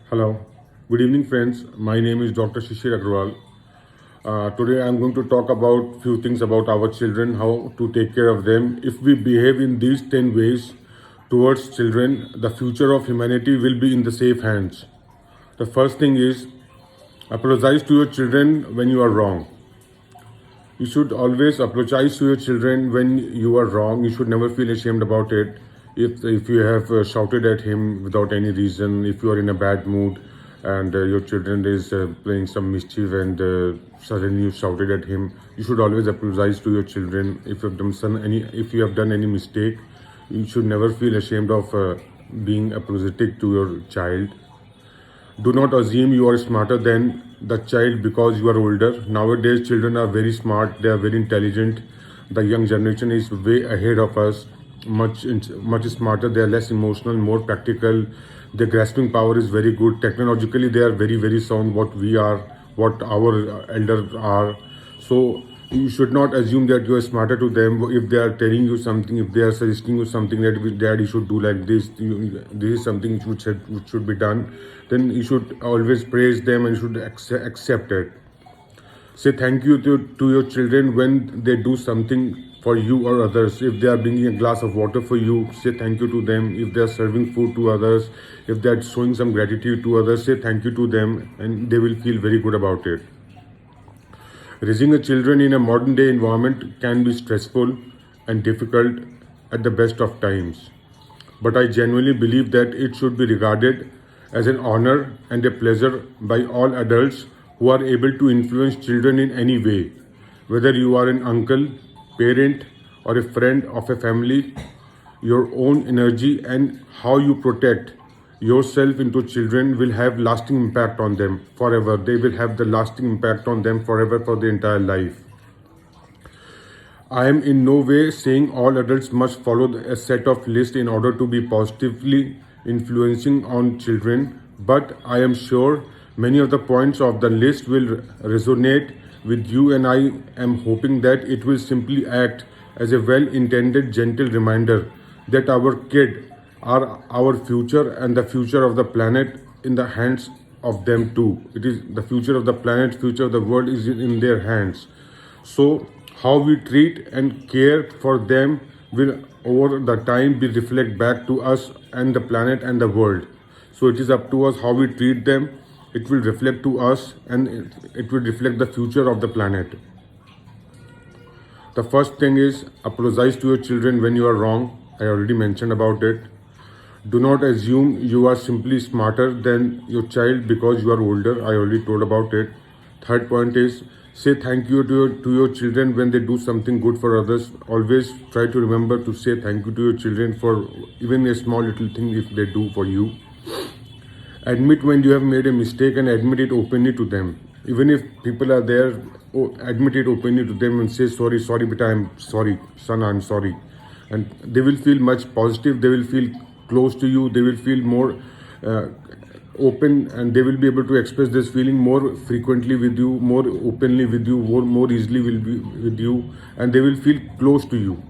Hello, good evening, friends. My name is Dr. Shishir Agrawal. Today, I'm going to talk about few things about our children, how to take care of them. If we behave in these 10 ways towards children, the future of humanity will be in the safe hands. The first thing is apologize to your children when you are wrong. You should always apologize to your children when you are wrong. You should never feel ashamed about it. If you have shouted at him without any reason, if you are in a bad mood and your children is playing some mischief and suddenly you shouted at him, you should always apologize to your children. If you have done any mistake, you should never feel ashamed of being apologetic to your child. Do not assume you are smarter than the child because you are older. Nowadays, children are very smart, they are very intelligent. The young generation is way ahead of us, much smarter, they are less emotional, more practical. Their grasping power is very good. Technologically, they are very, very sound, what we are, what our elders are. So, you should not assume that you are smarter to them. If they are telling you something, if they are suggesting you something that dad you should do like this, this is something which should be done, then you should always praise them and you should accept it. Say thank you to your children when they do something for you or others. If they are bringing a glass of water for you, say thank you to them. If they are serving food to others, if they are showing some gratitude to others, say thank you to them and they will feel very good about it. Raising a children in a modern day environment can be stressful and difficult at the best of times. But I genuinely believe that it should be regarded as an honor and a pleasure by all adults who are able to influence children in any way. Whether you are an uncle, parent, or a friend of a family, your own energy and how you protect yourself into children will have lasting impact on them forever. They will have the lasting impact on them forever for their entire life. I am in no way saying all adults must follow a set of lists in order to be positively influencing on children, but I am sure many of the points of the list will resonate with you, and I am hoping that it will simply act as a well-intended gentle reminder that our kids are our future and the future of the planet in the hands of them too. It is the future of the planet, future of the world is in their hands. So how we treat and care for them will over the time be reflect back to us and the planet and the world. So it is up to us how we treat them. It will reflect to us and it will reflect the future of the planet. The first thing is apologize to your children when you are wrong. I already mentioned about it. Do not assume you are simply smarter than your child because you are older. I already told about it. Third point is say thank you to your children when they do something good for others. Always try to remember to say thank you to your children for even a small little thing if they do for you. Admit when you have made a mistake and admit it openly to them. Even if people are there, admit it openly to them and say sorry, but I'm sorry, son, I'm sorry. And they will feel much positive, they will feel close to you, they will feel more open, and they will be able to express this feeling more frequently with you, more openly with you, more easily will be with you, and they will feel close to you.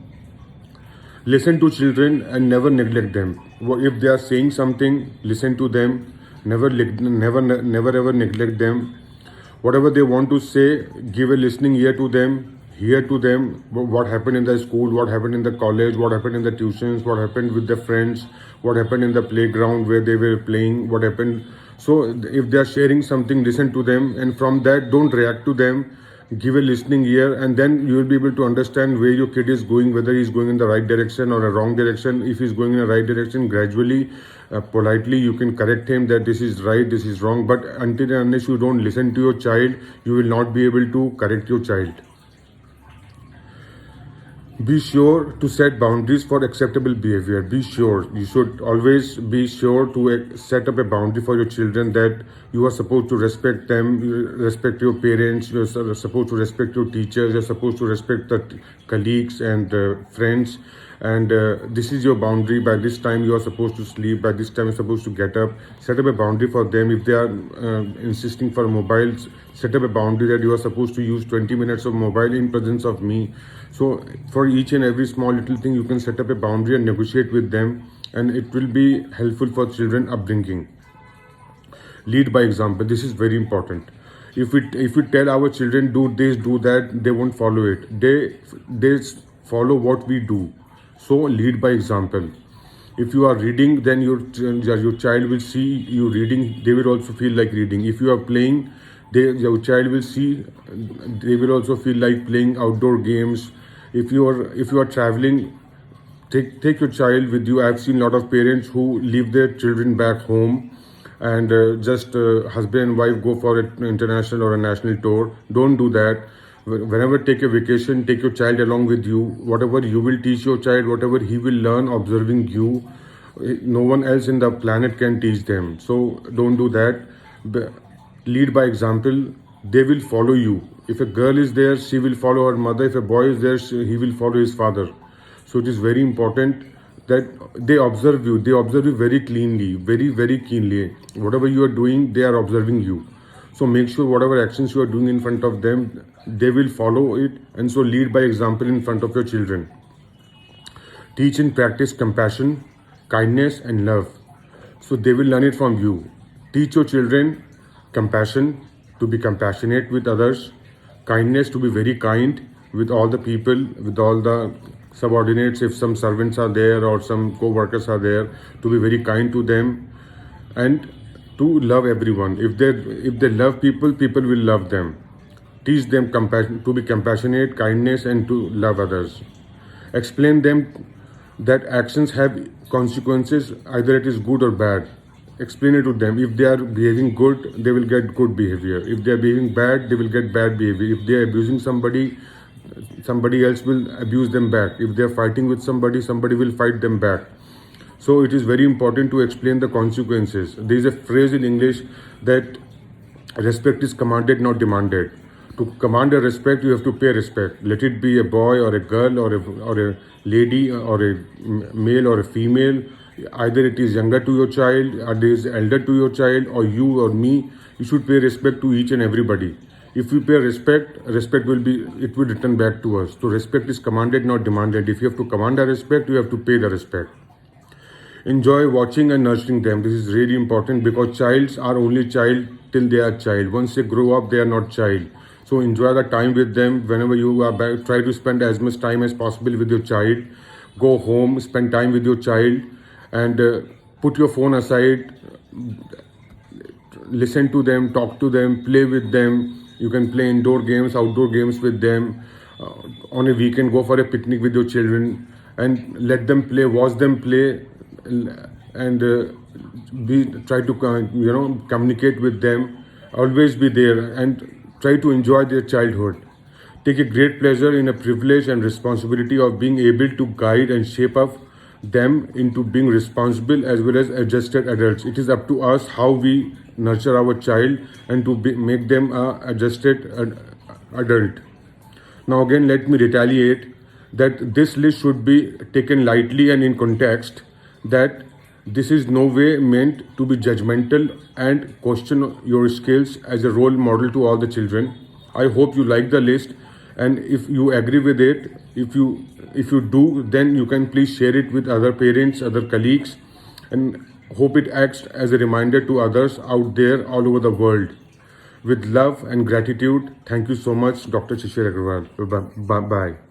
Listen to children and never neglect them. If they are saying something, listen to them. Never ever neglect them. Whatever they want to say, give a listening ear to them. Hear to them what happened in the school, what happened in the college, what happened in the tuitions, what happened with their friends, what happened in the playground where they were playing, what happened. So if they are sharing something, listen to them, and from that, don't react to them. Give a listening ear, and then you will be able to understand where your kid is going, whether he's going in the right direction or a wrong direction. If he's going in the right direction, gradually, politely, you can correct him that this is right, this is wrong. But until and unless you don't listen to your child, you will not be able to correct your child. Be sure to set boundaries for acceptable behavior. Be sure. You should always be sure to set up a boundary for your children that you are supposed to respect them, you respect your parents, you are supposed to respect your teachers, you are supposed to respect the colleagues and friends. And this is your boundary. By this time you are supposed to sleep, by this time you are supposed to get up. Set up a boundary for them. If they are insisting for mobiles, set up a boundary that you are supposed to use 20 minutes of mobile in presence of me. So for each and every small little thing, you can set up a boundary and negotiate with them, and it will be helpful for children upbringing. Lead by example. This is very important. If we tell our children do this, do that, they won't follow it. They follow what we do. So lead by example. If you are reading, then your child will see you reading. They will also feel like reading. If you are playing, your child will see. They will also feel like playing outdoor games. If you are traveling, take your child with you. I've seen a lot of parents who leave their children back home and just husband and wife go for an international or a national tour. Don't do that. Whenever take a vacation, take your child along with you. Whatever you will teach your child, whatever he will learn observing you, no one else in the planet can teach them. So don't do that. Lead by example. They will follow you. If a girl is there, she will follow her mother. If a boy is there, he will follow his father. So it is very important that they observe you. They observe you very cleanly, very, very keenly. Whatever you are doing, they are observing you. So make sure whatever actions you are doing in front of them, they will follow it. And so lead by example in front of your children. Teach and practice compassion, kindness, and love. So they will learn it from you. Teach your children compassion, to be compassionate with others, kindness, to be very kind with all the people, with all the subordinates. If some servants are there or some co-workers are there, to be very kind to them, and to love everyone. If they love people, people will love them. Teach them compassion, to be compassionate, kindness, and to love others. Explain them that actions have consequences, either it is good or bad. Explain it to them. If they are behaving good, they will get good behavior. If they are behaving bad, they will get bad behavior. If they are abusing somebody, somebody else will abuse them back. If they are fighting with somebody, somebody will fight them back. So it is very important to explain the consequences. There is a phrase in English that respect is commanded, not demanded. To command a respect, you have to pay respect. Let it be a boy or a girl or a lady or a male or a female. Either it is younger to your child, or it is elder to your child, or you or me. You should pay respect to each and everybody. If we pay respect, respect will return back to us. So respect is commanded, not demanded. If you have to command a respect, you have to pay the respect. Enjoy watching and nurturing them. This is really important because childs are only child till they are child. Once they grow up, they are not child. So enjoy the time with them. Whenever you are back, try to spend as much time as possible with your child. Go home, spend time with your child, and put your phone aside. Listen to them, talk to them, play with them. You can play indoor games, outdoor games with them. On a weekend, go for a picnic with your children and let them play, watch them play, and try to communicate with them. Always be there and try to enjoy their childhood. Take a great pleasure in a privilege and responsibility of being able to guide and shape up them into being responsible as well as adjusted adults. It is up to us how we nurture our child and to make them adjusted adult. Now again, let me retaliate that this list should be taken lightly and in context, that this is no way meant to be judgmental and question your skills as a role model to all the children. I hope you like the list, and if you agree with it, if you do, then you can please share it with other parents, other colleagues, and hope it acts as a reminder to others out there all over the world. With love and gratitude, thank you so much, Dr. Shishir Agrawal. Bye.